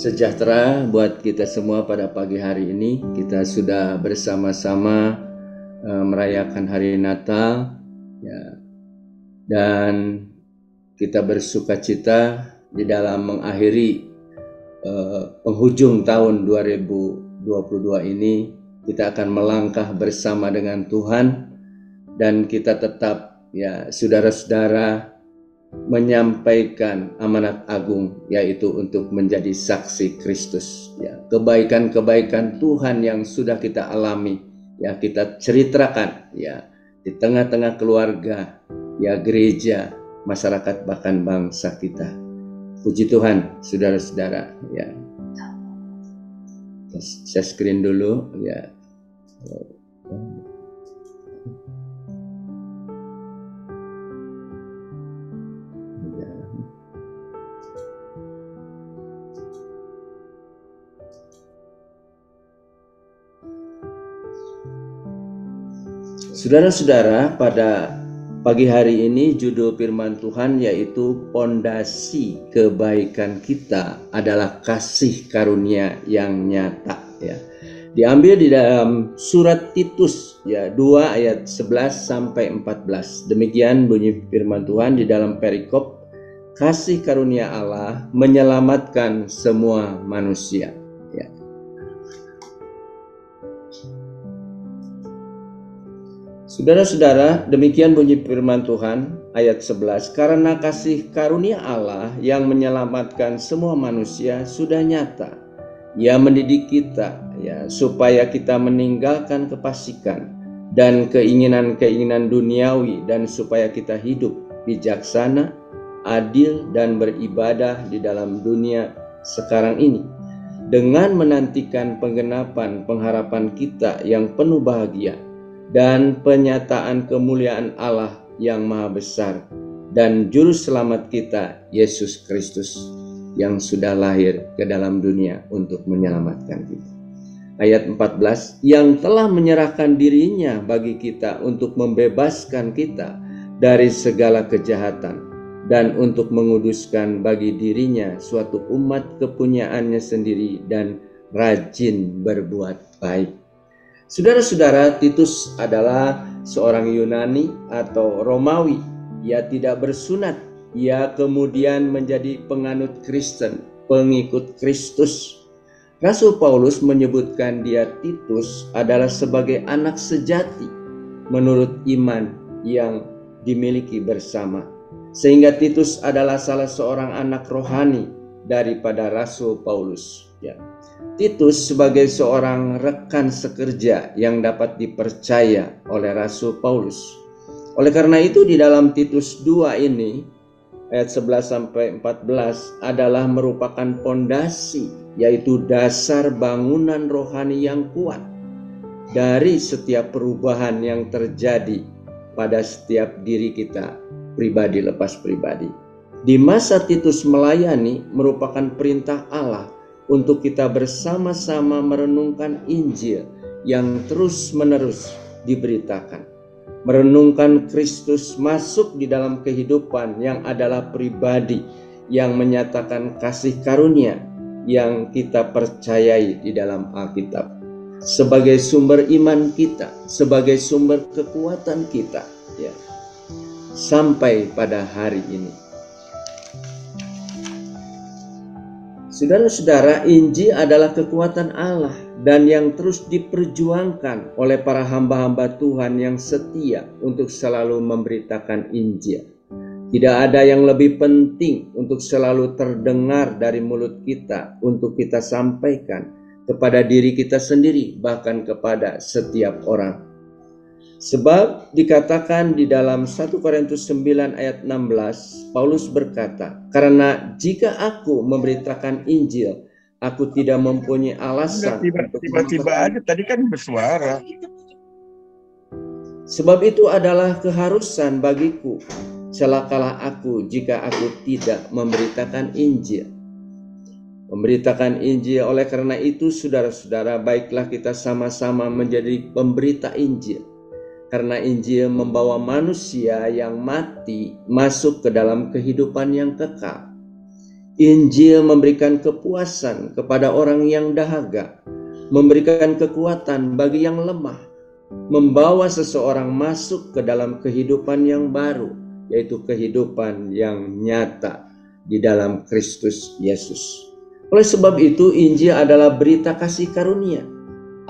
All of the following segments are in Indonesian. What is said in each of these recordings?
Sejahtera buat kita semua pada pagi hari ini. Kita sudah bersama-sama merayakan hari Natal, ya, dan kita bersukacita di dalam mengakhiri penghujung tahun 2022 ini. Kita akan melangkah bersama dengan Tuhan, dan kita tetap, ya, saudara-saudara, menyampaikan amanat agung, yaitu untuk menjadi saksi Kristus. Ya, kebaikan-kebaikan Tuhan yang sudah kita alami, ya, kita ceritakan, ya, di tengah-tengah keluarga, ya, gereja, masyarakat, bahkan bangsa kita. Puji Tuhan, saudara-saudara. Ya, saya screen dulu, ya. Saudara-saudara, pada pagi hari ini judul firman Tuhan yaitu pondasi kebaikan kita adalah kasih karunia yang nyata, ya. Diambil di dalam surat Titus, ya, 2 ayat 11 sampai 14. Demikian bunyi firman Tuhan di dalam perikop, kasih karunia Allah menyelamatkan semua manusia. Ya. Saudara-saudara, demikian bunyi firman Tuhan ayat 11. Karena kasih karunia Allah yang menyelamatkan semua manusia sudah nyata. Ia mendidik kita, ya, supaya kita meninggalkan kefasikan dan keinginan-keinginan duniawi, dan supaya kita hidup bijaksana, adil, dan beribadah di dalam dunia sekarang ini, dengan menantikan penggenapan pengharapan kita yang penuh bahagia dan penyataan kemuliaan Allah yang maha besar dan juru selamat kita, Yesus Kristus, yang sudah lahir ke dalam dunia untuk menyelamatkan kita. Ayat 14, yang telah menyerahkan dirinya bagi kita untuk membebaskan kita dari segala kejahatan dan untuk menguduskan bagi dirinya suatu umat kepunyaannya sendiri dan rajin berbuat baik. Saudara-saudara, Titus adalah seorang Yunani atau Romawi. Ia tidak bersunat. Ia kemudian menjadi penganut Kristen, pengikut Kristus. Rasul Paulus menyebutkan dia, Titus, adalah sebagai anak sejati menurut iman yang dimiliki bersama. Sehingga Titus adalah salah seorang anak rohani daripada Rasul Paulus. Ya. Titus sebagai seorang rekan sekerja yang dapat dipercaya oleh Rasul Paulus. Oleh karena itu di dalam Titus 2 ini ayat 11 sampai 14 adalah merupakan pondasi, yaitu dasar bangunan rohani yang kuat dari setiap perubahan yang terjadi pada setiap diri kita, pribadi lepas pribadi. Di masa Titus melayani merupakan perintah Allah untuk kita bersama-sama merenungkan Injil yang terus-menerus diberitakan. Merenungkan Kristus masuk di dalam kehidupan yang adalah pribadi yang menyatakan kasih karunia yang kita percayai di dalam Alkitab sebagai sumber iman kita, sebagai sumber kekuatan kita, ya, sampai pada hari ini. Saudara-saudara, Injil adalah kekuatan Allah dan yang terus diperjuangkan oleh para hamba-hamba Tuhan yang setia untuk selalu memberitakan Injil. Tidak ada yang lebih penting untuk selalu terdengar dari mulut kita untuk kita sampaikan kepada diri kita sendiri, bahkan kepada setiap orang. Sebab dikatakan di dalam 1 Korintus 9 ayat 16, Paulus berkata, karena jika aku memberitakan Injil, aku tidak mempunyai alasan. Tiba-tiba ada, tadi kan bersuara. Sebab itu adalah keharusan bagiku, celakalah aku jika aku tidak memberitakan Injil. Memberitakan Injil, oleh karena itu saudara-saudara, baiklah kita sama-sama menjadi pemberita Injil. Karena Injil membawa manusia yang mati masuk ke dalam kehidupan yang kekal. Injil memberikan kepuasan kepada orang yang dahaga, memberikan kekuatan bagi yang lemah, membawa seseorang masuk ke dalam kehidupan yang baru, yaitu kehidupan yang nyata di dalam Kristus Yesus. Oleh sebab itu, Injil adalah berita kasih karunia.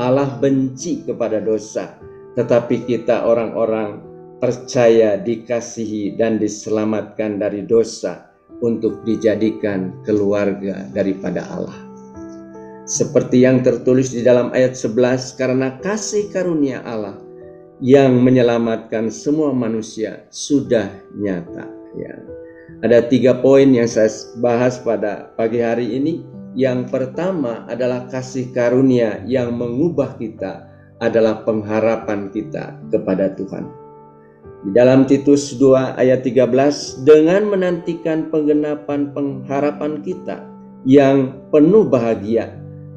Allah benci kepada dosa, tetapi kita orang-orang percaya dikasihi dan diselamatkan dari dosa untuk dijadikan keluarga daripada Allah. Seperti yang tertulis di dalam ayat 11, karena kasih karunia Allah yang menyelamatkan semua manusia sudah nyata. Ya. Ada 3 poin yang saya bahas pada pagi hari ini. Yang pertama adalah kasih karunia yang mengubah kita adalah pengharapan kita kepada Tuhan. Di dalam Titus 2 ayat 13, dengan menantikan penggenapan pengharapan kita yang penuh bahagia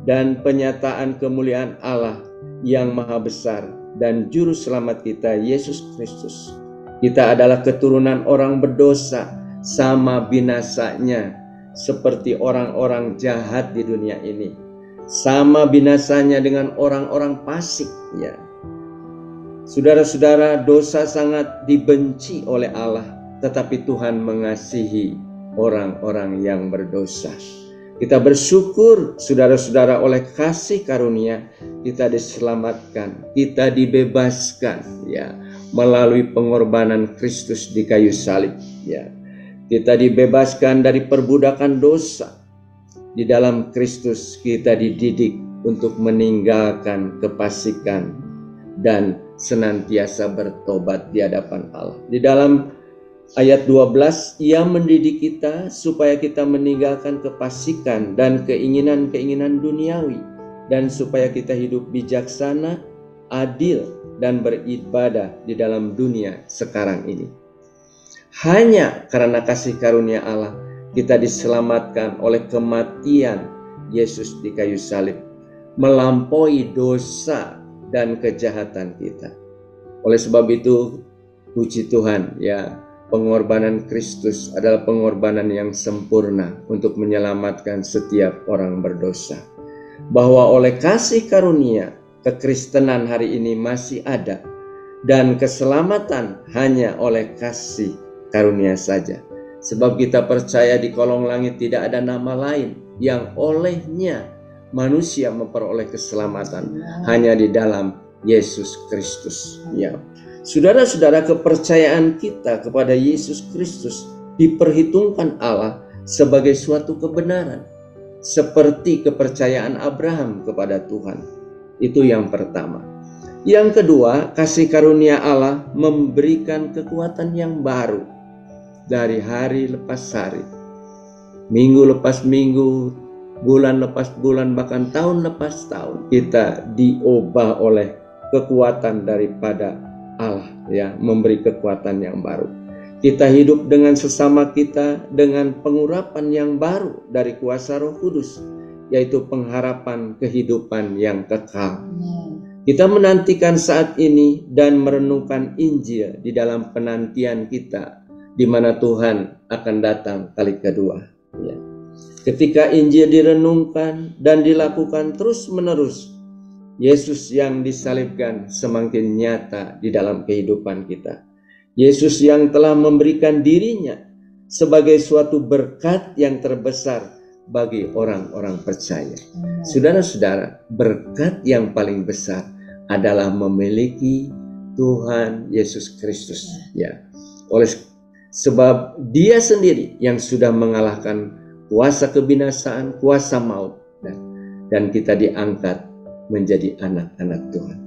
dan penyataan kemuliaan Allah yang maha besar dan juru selamat kita Yesus Kristus. Kita adalah keturunan orang berdosa, sama binasanya seperti orang-orang jahat di dunia ini, sama binasanya dengan orang-orang fasik. Ya, saudara-saudara, dosa sangat dibenci oleh Allah, tetapi Tuhan mengasihi orang-orang yang berdosa. Kita bersyukur, saudara-saudara, oleh kasih karunia kita diselamatkan, kita dibebaskan, ya, melalui pengorbanan Kristus di kayu salib. Ya, kita dibebaskan dari perbudakan dosa. Di dalam Kristus kita dididik untuk meninggalkan kefasikan dan senantiasa bertobat di hadapan Allah. Di dalam ayat 12, Ia mendidik kita supaya kita meninggalkan kefasikan dan keinginan-keinginan duniawi, dan supaya kita hidup bijaksana, adil, dan beribadah di dalam dunia sekarang ini. Hanya karena kasih karunia Allah, kita diselamatkan oleh kematian Yesus di kayu salib, melampaui dosa dan kejahatan kita. Oleh sebab itu, puji Tuhan, ya, pengorbanan Kristus adalah pengorbanan yang sempurna untuk menyelamatkan setiap orang berdosa. Bahwa oleh kasih karunia, kekristenan hari ini masih ada, dan keselamatan hanya oleh kasih karunia saja. Sebab kita percaya di kolong langit tidak ada nama lain yang olehnya manusia memperoleh keselamatan, hanya di dalam Yesus Kristus. Ya, saudara-saudara, kepercayaan kita kepada Yesus Kristus diperhitungkan Allah sebagai suatu kebenaran, seperti kepercayaan Abraham kepada Tuhan. Itu yang pertama. Yang kedua, kasih karunia Allah memberikan kekuatan yang baru. Dari hari lepas hari, minggu lepas minggu, bulan lepas bulan, bahkan tahun lepas tahun, kita diubah oleh kekuatan daripada Allah, ya, memberi kekuatan yang baru. Kita hidup dengan sesama kita dengan pengurapan yang baru dari kuasa Roh Kudus, yaitu pengharapan kehidupan yang kekal. Kita menantikan saat ini dan merenungkan Injil di dalam penantian kita, di mana Tuhan akan datang kali kedua. Ya. Ketika Injil direnungkan dan dilakukan terus-menerus, Yesus yang disalibkan semakin nyata di dalam kehidupan kita. Yesus yang telah memberikan dirinya sebagai suatu berkat yang terbesar bagi orang-orang percaya. Saudara-saudara, berkat yang paling besar adalah memiliki Tuhan Yesus Kristus. Ya. Oleh sebab Dia sendiri yang sudah mengalahkan kuasa kebinasaan, kuasa maut, dan kita diangkat menjadi anak-anak Tuhan.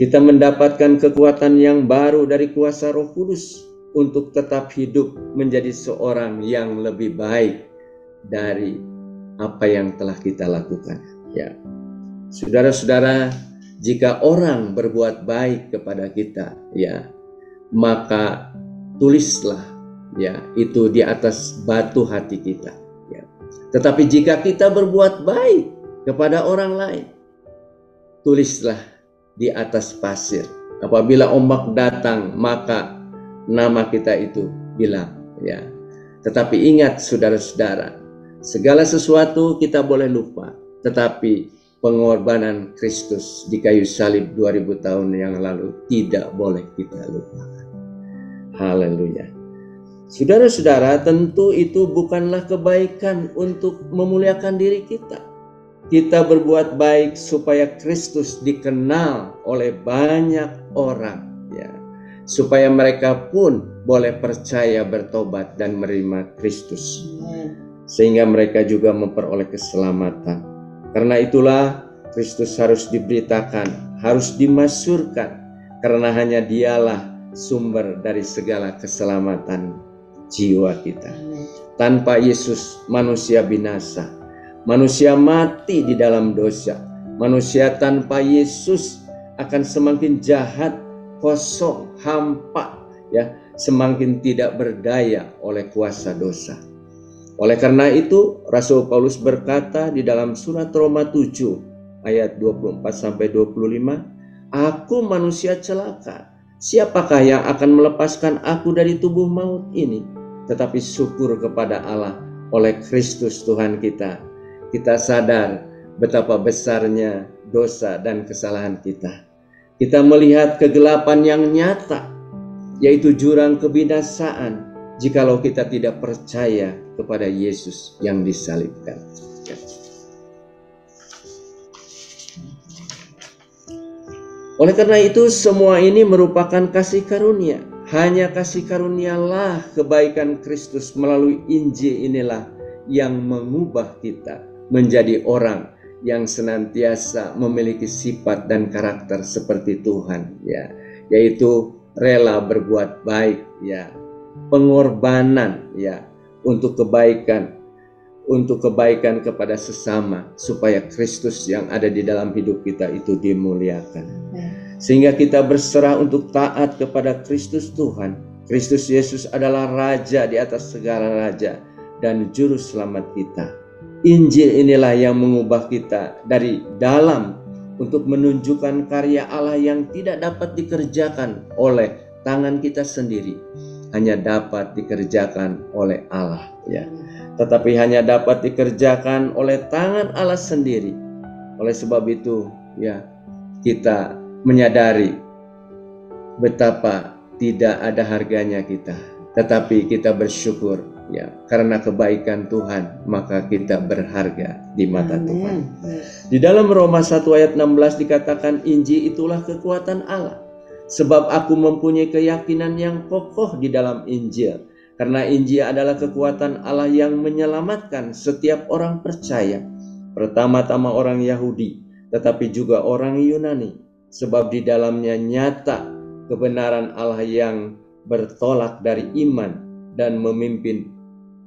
Kita mendapatkan kekuatan yang baru dari kuasa Roh Kudus untuk tetap hidup menjadi seorang yang lebih baik dari apa yang telah kita lakukan. Ya, saudara-saudara, jika orang berbuat baik kepada kita, ya, maka tulislah, ya, itu di atas batu hati kita. Ya. Tetapi jika kita berbuat baik kepada orang lain, tulislah di atas pasir. Apabila ombak datang, maka nama kita itu hilang. Ya. Tetapi ingat, saudara-saudara, Segala sesuatu kita boleh lupa, tetapi pengorbanan Kristus di kayu salib 2000 tahun yang lalu tidak boleh kita lupakan. Haleluya. Saudara-saudara, tentu itu bukanlah kebaikan untuk memuliakan diri kita. Kita berbuat baik supaya Kristus dikenal oleh banyak orang, ya, supaya mereka pun boleh percaya, bertobat, dan menerima Kristus, sehingga mereka juga memperoleh keselamatan. Karena itulah Kristus harus diberitakan, harus dimasyhurkan, karena hanya Dialah sumber dari segala keselamatan jiwa kita. Tanpa Yesus, manusia binasa. Manusia mati di dalam dosa. Manusia tanpa Yesus akan semakin jahat, kosong, hampa, ya, semakin tidak berdaya oleh kuasa dosa. Oleh karena itu, Rasul Paulus berkata di dalam surat Roma 7 ayat 24-25, "Aku manusia celaka. Siapakah yang akan melepaskan aku dari tubuh maut ini? Tetapi syukur kepada Allah oleh Kristus Tuhan kita." Kita sadar betapa besarnya dosa dan kesalahan kita. Kita melihat kegelapan yang nyata, yaitu jurang kebinasaan, jikalau kita tidak percaya kepada Yesus yang disalibkan. Oleh karena itu, semua ini merupakan kasih karunia. Hanya kasih karunialah kebaikan Kristus melalui Injil inilah yang mengubah kita menjadi orang yang senantiasa memiliki sifat dan karakter seperti Tuhan, ya, yaitu rela berbuat baik, ya, pengorbanan, ya, untuk kebaikan kepada sesama, supaya Kristus yang ada di dalam hidup kita itu dimuliakan. Sehingga kita berserah untuk taat kepada Kristus Tuhan. Kristus Yesus adalah Raja di atas segala raja dan Juru Selamat kita. Injil inilah yang mengubah kita dari dalam untuk menunjukkan karya Allah yang tidak dapat dikerjakan oleh tangan kita sendiri, hanya dapat dikerjakan oleh Allah, ya. Tetapi hanya dapat dikerjakan oleh tangan Allah sendiri. Oleh sebab itu, ya, kita menyadari betapa tidak ada harganya kita, tetapi kita bersyukur, ya, karena kebaikan Tuhan, maka kita berharga di mata Tuhan. Di dalam Roma 1 ayat 16 dikatakan, Injil itulah kekuatan Allah. Sebab aku mempunyai keyakinan yang kokoh di dalam Injil. Karena Injil adalah kekuatan Allah yang menyelamatkan setiap orang percaya. Pertama-tama orang Yahudi, tetapi juga orang Yunani. Sebab di dalamnya nyata kebenaran Allah yang bertolak dari iman dan memimpin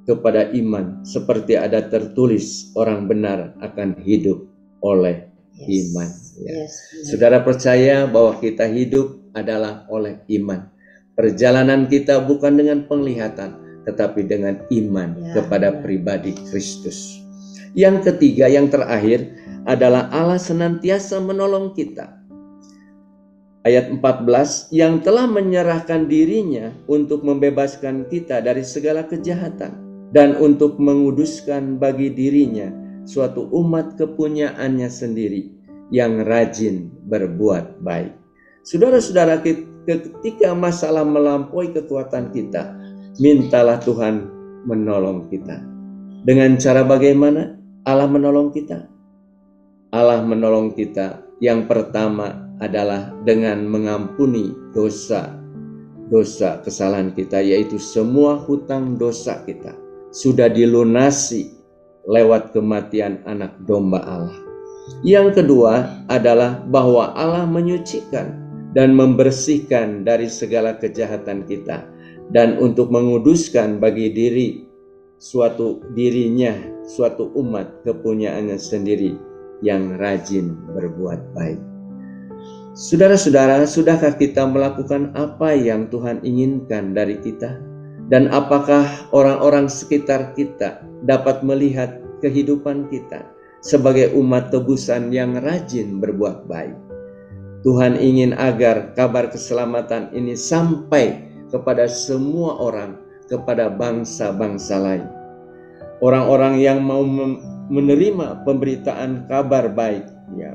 kepada iman, seperti ada tertulis, orang benar akan hidup oleh iman. Ya. Saudara percaya bahwa kita hidup adalah oleh iman. Perjalanan kita bukan dengan penglihatan, tetapi dengan iman kepada pribadi Kristus. Yang ketiga, yang terakhir adalah Allah senantiasa menolong kita. Ayat 14, yang telah menyerahkan dirinya untuk membebaskan kita dari segala kejahatan dan untuk menguduskan bagi dirinya suatu umat kepunyaannya sendiri yang rajin berbuat baik. Saudara-saudara, ketika masalah melampaui kekuatan kita, mintalah Tuhan menolong kita. Dengan cara bagaimana Allah menolong kita? Allah menolong kita yang pertama adalah dengan mengampuni dosa kesalahan kita, yaitu semua hutang dosa kita sudah dilunasi lewat kematian anak domba Allah. Yang kedua adalah bahwa Allah menyucikan dan membersihkan dari segala kejahatan kita, dan untuk menguduskan bagi dirinya suatu umat kepunyaannya sendiri yang rajin berbuat baik. Saudara-saudara, sudahkah kita melakukan apa yang Tuhan inginkan dari kita? Dan apakah orang-orang sekitar kita dapat melihat kehidupan kita sebagai umat tebusan yang rajin berbuat baik? Tuhan ingin agar kabar keselamatan ini sampai kepada semua orang, kepada bangsa-bangsa lain. orang-orang yang mau menerima pemberitaan kabar baik ya,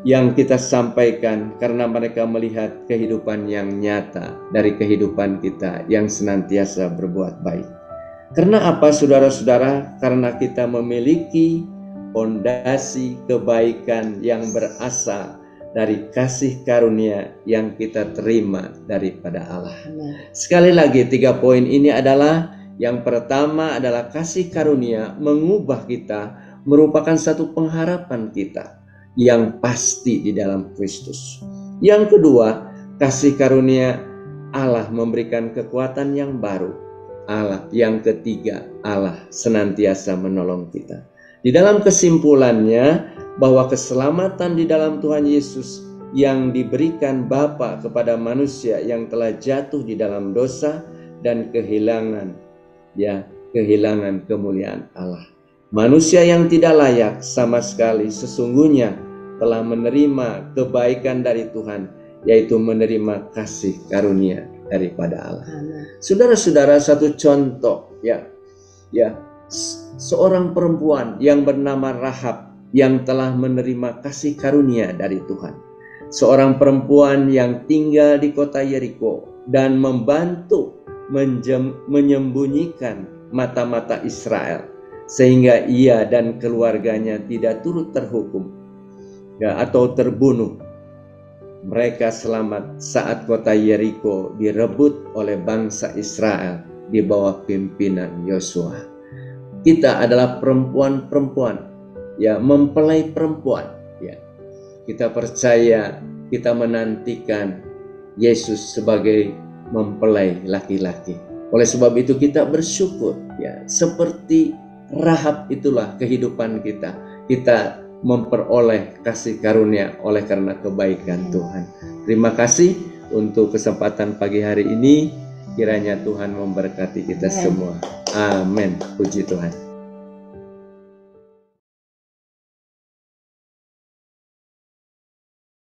yang kita sampaikan, karena mereka melihat kehidupan yang nyata dari kehidupan kita yang senantiasa berbuat baik. Karena apa, saudara-saudara? Karena kita memiliki fondasi kebaikan yang berasal dari kasih karunia yang kita terima daripada Allah. Sekali lagi, 3 poin ini adalah, yang pertama adalah kasih karunia mengubah kita, merupakan satu pengharapan kita yang pasti di dalam Kristus. Yang kedua, kasih karunia Allah memberikan kekuatan yang baru. Yang ketiga, Allah senantiasa menolong kita. Di dalam kesimpulannya, bahwa keselamatan di dalam Tuhan Yesus yang diberikan Bapa kepada manusia yang telah jatuh di dalam dosa dan kehilangan kemuliaan Allah. Manusia yang tidak layak sama sekali sesungguhnya telah menerima kebaikan dari Tuhan, yaitu menerima kasih karunia daripada Allah. Saudara-saudara, satu contoh seorang perempuan yang bernama Rahab yang telah menerima kasih karunia dari Tuhan. Seorang perempuan yang tinggal di kota Yeriko dan membantu menyembunyikan mata-mata Israel, sehingga ia dan keluarganya tidak turut terhukum atau terbunuh. Mereka selamat saat kota Yeriko direbut oleh bangsa Israel di bawah pimpinan Yosua. Kita adalah perempuan-perempuan, mempelai perempuan. Kita percaya, kita menantikan Yesus sebagai mempelai laki-laki. Oleh sebab itu kita bersyukur, seperti Rahab itulah kehidupan kita. Kita memperoleh kasih karunia oleh karena kebaikan Tuhan. Terima kasih untuk kesempatan pagi hari ini. Kiranya Tuhan memberkati kita semua. Amin. Puji Tuhan.